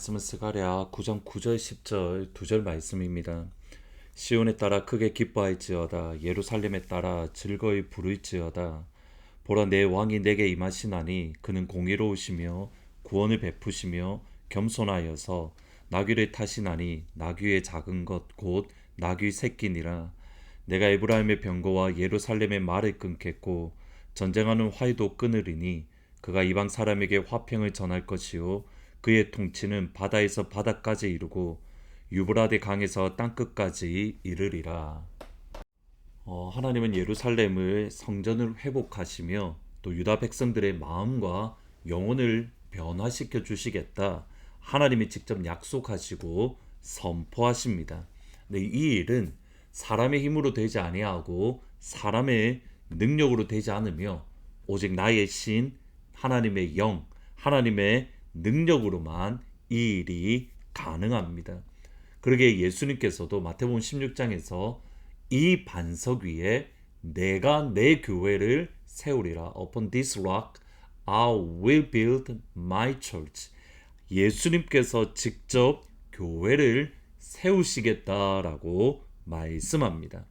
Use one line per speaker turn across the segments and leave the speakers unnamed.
말씀은 스가랴 9장 9절 10절 두 절 말씀입니다. 시온에 따라 크게 기뻐할지어다. 예루살렘에 따라 즐거이 부를지어다. 보라, 내 왕이 내게 임하시나니 그는 공의로우시며 구원을 베푸시며 겸손하여서 나귀를 타시나니 나귀의 작은 것 곧 나귀 새끼니라. 내가 에브라임의 병거와 예루살렘의 말을 끊겠고 전쟁하는 화의도 끊으리니 그가 이방 사람에게 화평을 전할 것이요 그의 통치는 바다에서 바다까지 이르고 유브라데 강에서 땅끝까지 이르리라. 하나님은 예루살렘을 성전을 회복하시며 또 유다 백성들의 마음과 영혼을 변화시켜 주시겠다. 하나님이 직접 약속하시고 선포하십니다. 네, 이 일은 사람의 힘으로 되지 아니하고 사람의 능력으로 되지 않으며 오직 나의 신 하나님의 영, 하나님의 능력으로만 이 일이 가능합니다. 그러기에 예수님께서도 마태복음 16장에서 이 반석 위에 내가 내 교회를 세우리라. Upon this rock I will build my church. 예수님께서 직접 교회를 세우시겠다라고 말씀합니다.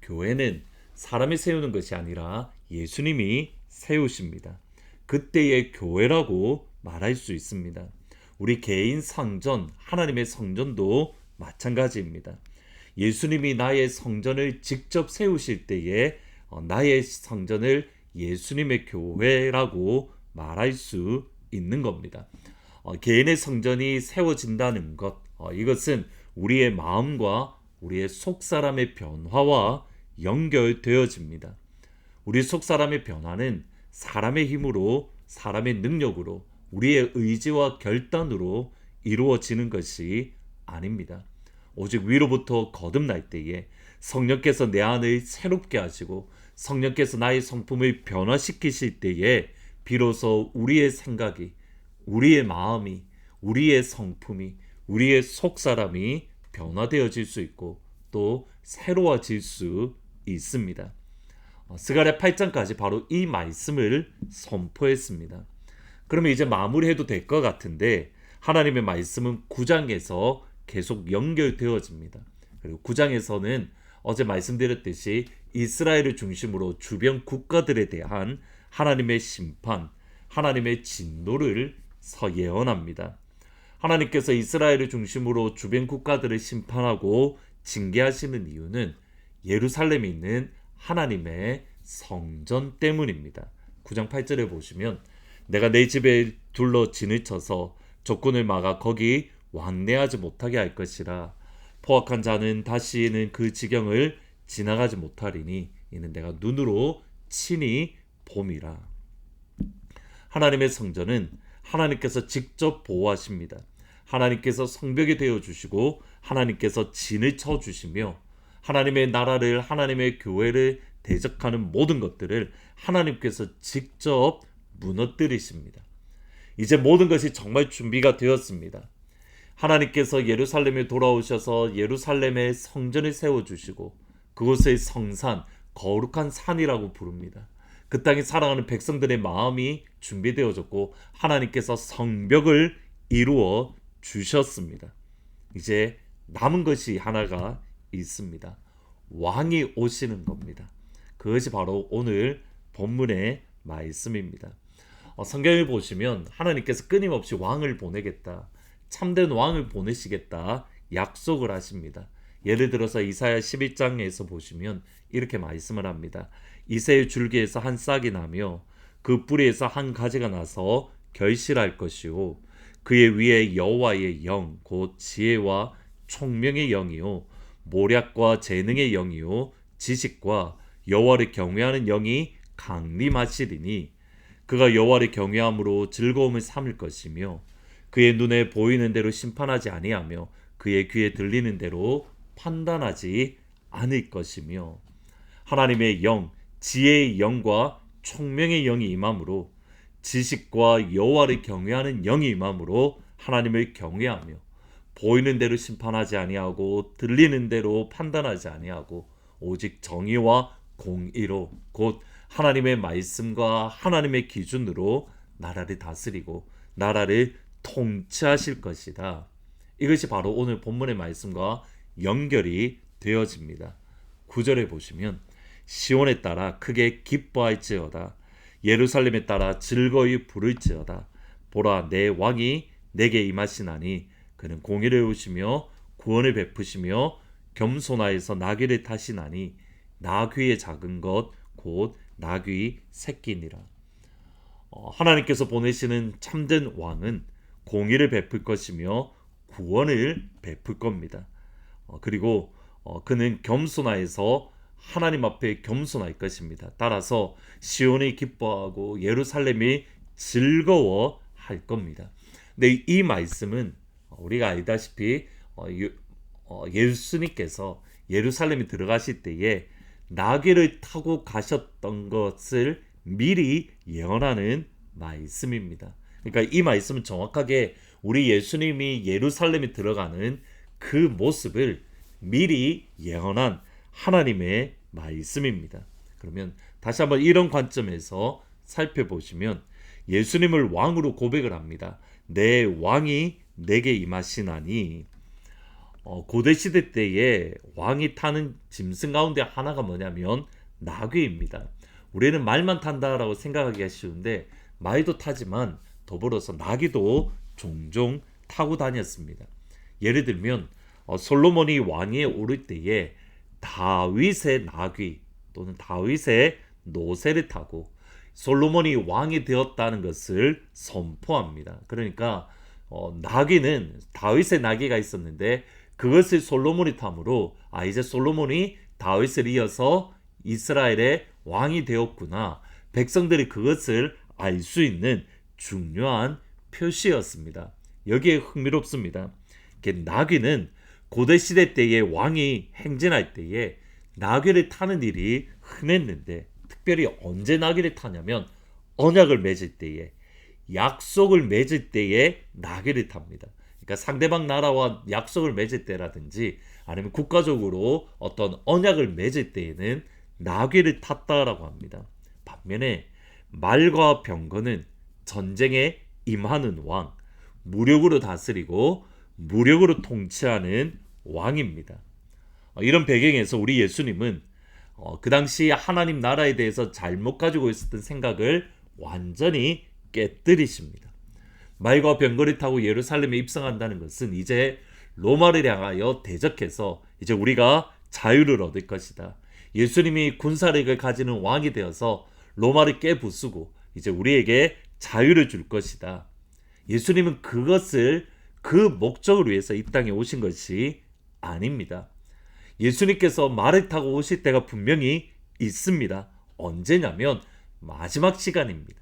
교회는 사람이 세우는 것이 아니라 예수님이 세우십니다. 그때의 교회라고 말할 수 있습니다. 우리 개인 성전, 하나님의 성전도 마찬가지입니다. 예수님이 나의 성전을 직접 세우실 때에 나의 성전을 예수님의 교회라고 말할 수 있는 겁니다. 개인의 성전이 세워진다는 것, 이것은 우리의 마음과 우리의 속사람의 변화와 연결되어집니다. 우리 속사람의 변화는 사람의 힘으로, 사람의 능력으로, 우리의 의지와 결단으로 이루어지는 것이 아닙니다. 오직 위로부터 거듭날 때에 성령께서 내 안을 새롭게 하시고 성령께서 나의 성품을 변화시키실 때에 비로소 우리의 생각이, 우리의 마음이, 우리의 성품이, 우리의 속사람이 변화되어질 수 있고 또 새로워질 수 있습니다. 스가랴 8장까지 바로 이 말씀을 선포했습니다. 그러면 이제 마무리해도 될 것 같은데 하나님의 말씀은 9장에서 계속 연결되어집니다. 그리고 9장에서는 어제 말씀드렸듯이 이스라엘을 중심으로 주변 국가들에 대한 하나님의 심판, 하나님의 진노를 예언합니다. 하나님께서 이스라엘을 중심으로 주변 국가들을 심판하고 징계하시는 이유는 예루살렘에 있는 하나님의 성전 때문입니다. 9장 8절에 보시면 내가 내 집에 둘러 진을 쳐서 적군을 막아 거기 왕래하지 못하게 할 것이라. 포악한 자는 다시는 그 지경을 지나가지 못하리니 이는 내가 눈으로 친히 봄이라. 하나님의 성전은 하나님께서 직접 보호하십니다. 하나님께서 성벽이 되어주시고 하나님께서 진을 쳐주시며 하나님의 나라를, 하나님의 교회를 대적하는 모든 것들을 하나님께서 직접 무너뜨리십니다. 이제 모든 것이 정말 준비가 되었습니다. 하나님께서 예루살렘에 돌아오셔서 예루살렘의 성전을 세워주시고 그곳의 성산, 거룩한 산이라고 부릅니다. 그 땅에 살아가는 백성들의 마음이 준비되어졌고 하나님께서 성벽을 이루어 주셨습니다. 이제 남은 것이 하나가 있습니다. 왕이 오시는 겁니다. 그것이 바로 오늘 본문의 말씀입니다. 성경을 보시면 하나님께서 끊임없이 왕을 보내겠다, 참된 왕을 보내시겠다 약속을 하십니다. 예를 들어서 이사야 11장에서 보시면 이렇게 말씀을 합니다. 이새의 줄기에서 한 싹이 나며 그 뿌리에서 한 가지가 나서 결실할 것이요 그의 위에 여호와의 영 곧 지혜와 총명의 영이요 모략과 재능의 영이요 지식과 여호와를 경외하는 영이 강림하시리니 그가 여호와를 경외함으로 즐거움을 삼을 것이며 그의 눈에 보이는 대로 심판하지 아니하며 그의 귀에 들리는 대로 판단하지 않을 것이며 하나님의 영, 지혜의 영과 총명의 영이 임함으로 지식과 여호와를 경외하는 영이 임함으로 하나님을 경외하며 보이는 대로 심판하지 아니하고 들리는 대로 판단하지 아니하고 오직 정의와 공의로 곧 하나님의 말씀과 하나님의 기준으로 나라를 다스리고 나라를 통치하실 것이다. 이것이 바로 오늘 본문의 말씀과 연결이 되어집니다. 9절에 보시면 시온에 따라 크게 기뻐할지어다. 예루살렘에 따라 즐거이 부를지어다. 보라 내 왕이 내게 임하시나니 그는 공의를 이루시며 구원을 베푸시며 겸손하여서 나귀를 타시나니 나귀의 작은 것 곧 나귀 새끼니라. 하나님께서 보내시는 참된 왕은 공의를 베풀 것이며 구원을 베풀 겁니다. 그리고 그는 겸손하여서 하나님 앞에 겸손할 것입니다. 따라서 시온이 기뻐하고 예루살렘이 즐거워할 겁니다. 근데 이 말씀은 우리가 알다시피 예수님께서 예루살렘에 들어가실 때에 나귀를 타고 가셨던 것을 미리 예언하는 말씀입니다. 그러니까 이 말씀은 정확하게 우리 예수님이 예루살렘에 들어가는 그 모습을 미리 예언한 하나님의 말씀입니다. 그러면 다시 한번 이런 관점에서 살펴보시면 예수님을 왕으로 고백을 합니다. 내 왕이 내게 임하시나니 고대시대 때에 왕이 타는 짐승 가운데 하나가 뭐냐면 나귀입니다. 우리는 말만 탄다라고 생각하기가 쉬운데 말도 타지만 더불어서 나귀도 종종 타고 다녔습니다. 예를 들면 솔로몬이 왕위에 오를 때에 다윗의 나귀 또는 다윗의 노새를 타고 솔로몬이 왕이 되었다는 것을 선포합니다. 그러니까 나귀는 다윗의 나귀가 있었는데 그것을 솔로몬이 탐으로 이제 솔로몬이 다윗을 이어서 이스라엘의 왕이 되었구나. 백성들이 그것을 알 수 있는 중요한 표시였습니다. 여기에 흥미롭습니다. 나귀는 고대시대 때에 왕이 행진할 때에 나귀를 타는 일이 흔했는데 특별히 언제 나귀를 타냐면 언약을 맺을 때에 약속을 맺을 때에 나귀를 탑니다. 그러니까 상대방 나라와 약속을 맺을 때라든지 아니면 국가적으로 어떤 언약을 맺을 때에는 나귀를 탔다라고 합니다. 반면에 말과 병거는 전쟁에 임하는 왕, 무력으로 다스리고 무력으로 통치하는 왕입니다. 이런 배경에서 우리 예수님은 그 당시 하나님 나라에 대해서 잘못 가지고 있었던 생각을 완전히 깨뜨리십니다. 말과 병거를 타고 예루살렘에 입성한다는 것은 이제 로마를 향하여 대적해서 이제 우리가 자유를 얻을 것이다. 예수님이 군사력을 가지는 왕이 되어서 로마를 깨부수고 이제 우리에게 자유를 줄 것이다. 예수님은 그것을 그 목적을 위해서 이 땅에 오신 것이 아닙니다. 예수님께서 말을 타고 오실 때가 분명히 있습니다. 언제냐면 마지막 시간입니다.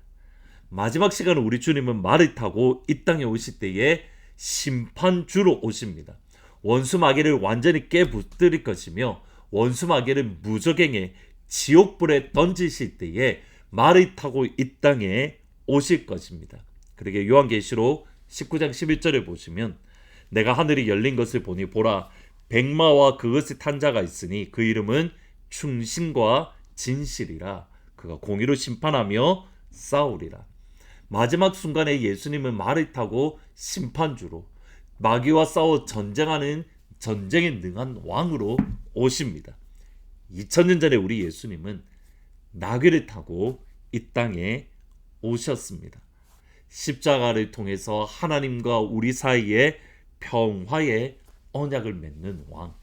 마지막 시간은 우리 주님은 말을 타고 이 땅에 오실 때에 심판주로 오십니다. 원수 마귀를 완전히 깨부뜨릴 것이며 원수 마귀를 무저갱에 지옥불에 던지실 때에 말을 타고 이 땅에 오실 것입니다. 그러게 요한계시록 19장 11절에 보시면 내가 하늘이 열린 것을 보니 보라 백마와 그것을 탄 자가 있으니 그 이름은 충신과 진실이라 그가 공의로 심판하며 싸우리라. 마지막 순간에 예수님은 말을 타고 심판주로 마귀와 싸워 전쟁하는 전쟁에 능한 왕으로 오십니다. 2000년 전에 우리 예수님은 나귀를 타고 이 땅에 오셨습니다. 십자가를 통해서 하나님과 우리 사이에 평화의 언약을 맺는 왕,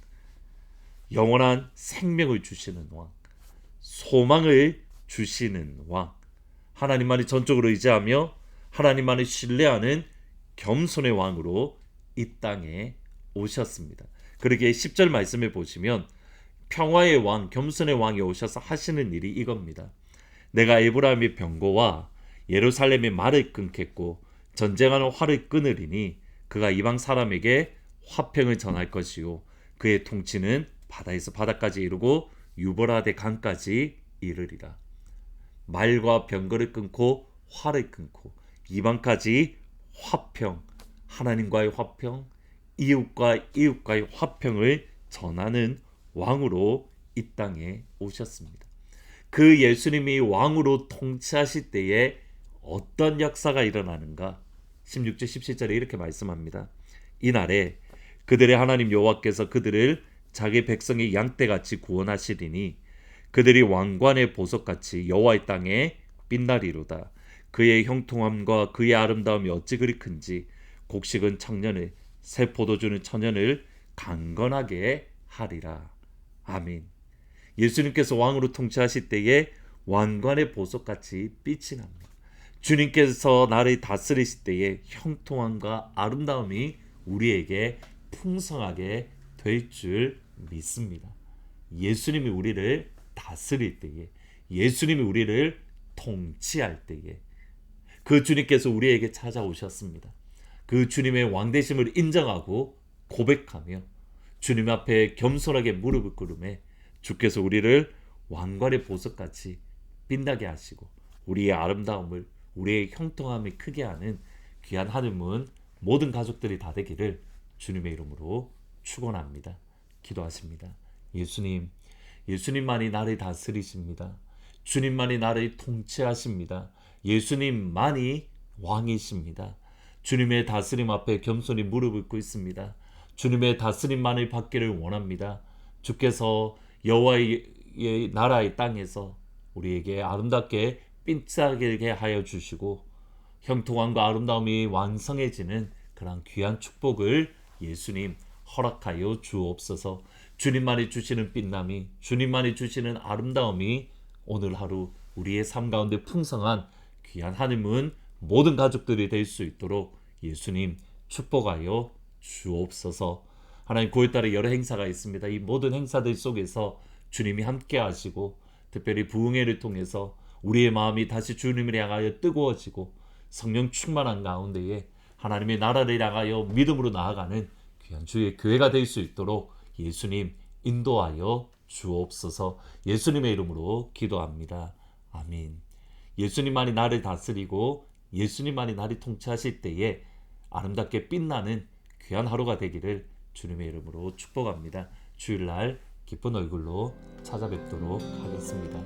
영원한 생명을 주시는 왕, 소망을 주시는 왕, 하나님만이 전적으로 의지하며 하나님만을 신뢰하는 겸손의 왕으로 이 땅에 오셨습니다. 그러기에 10절 말씀에 보시면 평화의 왕, 겸손의 왕이 오셔서 하시는 일이 이겁니다. 내가 에브라임의 병거와 예루살렘의 말을 끊겠고 전쟁하는 활을 끊으리니 그가 이방 사람에게 화평을 전할 것이요 그의 통치는 바다에서 바다까지 이르고 유보라데 강까지 이르리라. 말과 병거를 끊고 활을 끊고 이방까지 화평, 하나님과의 화평, 이웃과 이웃과의 화평을 전하는 왕으로 이 땅에 오셨습니다. 그 예수님이 왕으로 통치하실 때에 어떤 역사가 일어나는가? 16절 17절에 이렇게 말씀합니다. 이날에 그들의 하나님 여호와께서 그들을 자기 백성의 양떼같이 구원하시리니 그들이 왕관의 보석같이 여호와의 땅에 빛나리로다. 그의 형통함과 그의 아름다움이 어찌 그리 큰지 곡식은 청년을 새 포도주는 천년을 강건하게 하리라. 아멘. 예수님께서 왕으로 통치하실 때에 왕관의 보석같이 빛이 납니다. 주님께서 나를 다스리실 때에 형통함과 아름다움이 우리에게 풍성하게 될 줄 믿습니다. 예수님이 우리를 다스릴 때에, 예수님이 우리를 통치할 때에 그 주님께서 우리에게 찾아오셨습니다. 그 주님의 왕되심을 인정하고 고백하며 주님 앞에 겸손하게 무릎을 꿇으며 주께서 우리를 왕관의 보석같이 빛나게 하시고 우리의 아름다움을, 우리의 형통함이 크게 하는 귀한 하늘문 모든 가족들이 다 되기를 주님의 이름으로 축원합니다. 기도하십니다. 예수님, 예수님만이 나를 다스리십니다. 주님만이 나를 통치하십니다. 예수님만이 왕이십니다. 주님의 다스림 앞에 겸손히 무릎을 꿇습니다. 주님의 다스림만을 받기를 원합니다. 주께서 여호와의 나라의 땅에서 우리에게 아름답게 빛나게 하여 주시고 형통함과 아름다움이 완성해지는 그런 귀한 축복을 예수님 허락하여 주옵소서. 주님만이 주시는 빛남이, 주님만이 주시는 아름다움이 오늘 하루 우리의 삶 가운데 풍성한 귀한 하늘문 모든 가족들이 될 수 있도록 예수님 축복하여 주옵소서. 하나님 9월달에 여러 행사가 있습니다. 이 모든 행사들 속에서 주님이 함께 하시고 특별히 부흥회를 통해서 우리의 마음이 다시 주님을 향하여 뜨거워지고 성령 충만한 가운데에 하나님의 나라를 향하여 믿음으로 나아가는 귀한 주의 교회가 될 수 있도록 예수님 인도하여 주옵소서. 예수님의 이름으로 기도합니다. 아멘. 예수님만이 나를 다스리고 예수님만이 나를 통치하실 때에 아름답게 빛나는 귀한 하루가 되기를 주님의 이름으로 축복합니다. 주일날 기쁜 얼굴로 찾아뵙도록 하겠습니다.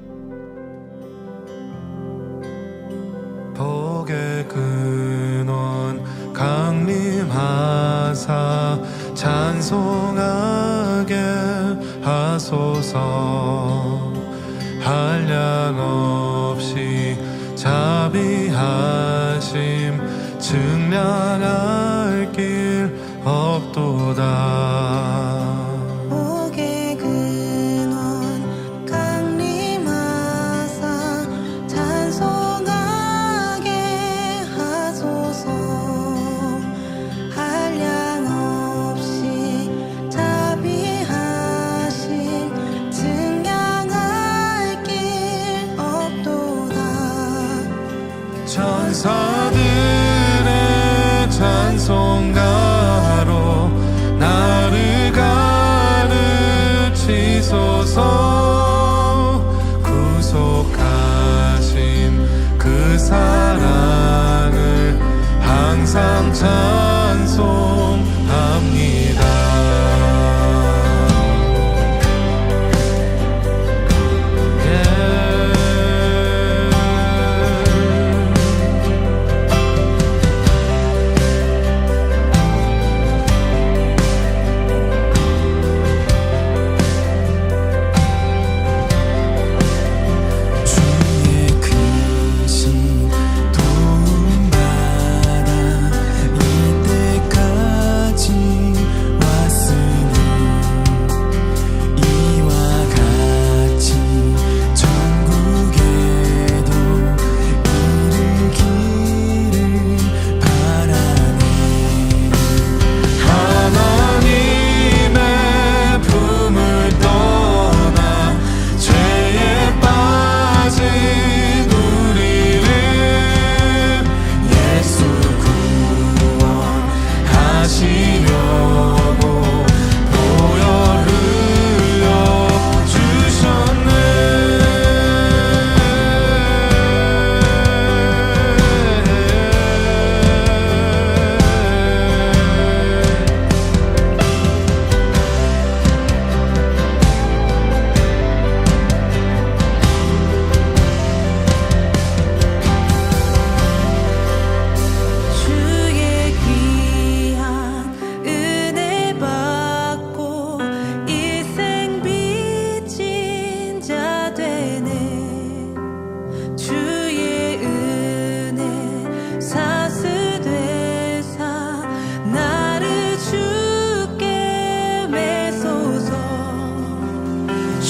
복의 근원 강림하사 찬송하게 하소서. 한량 없이 자비하심 증량할 길 없도다.
복의 근원 강림하사 찬송하게 하소서. 한량 없이 자비하심 증량할 길 없도다.
천사들의 찬송가로 나를 가르치소서. 구속하신 그 사랑을 항상 찬송합니다. 주의 크신 도움받아 이때까지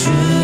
주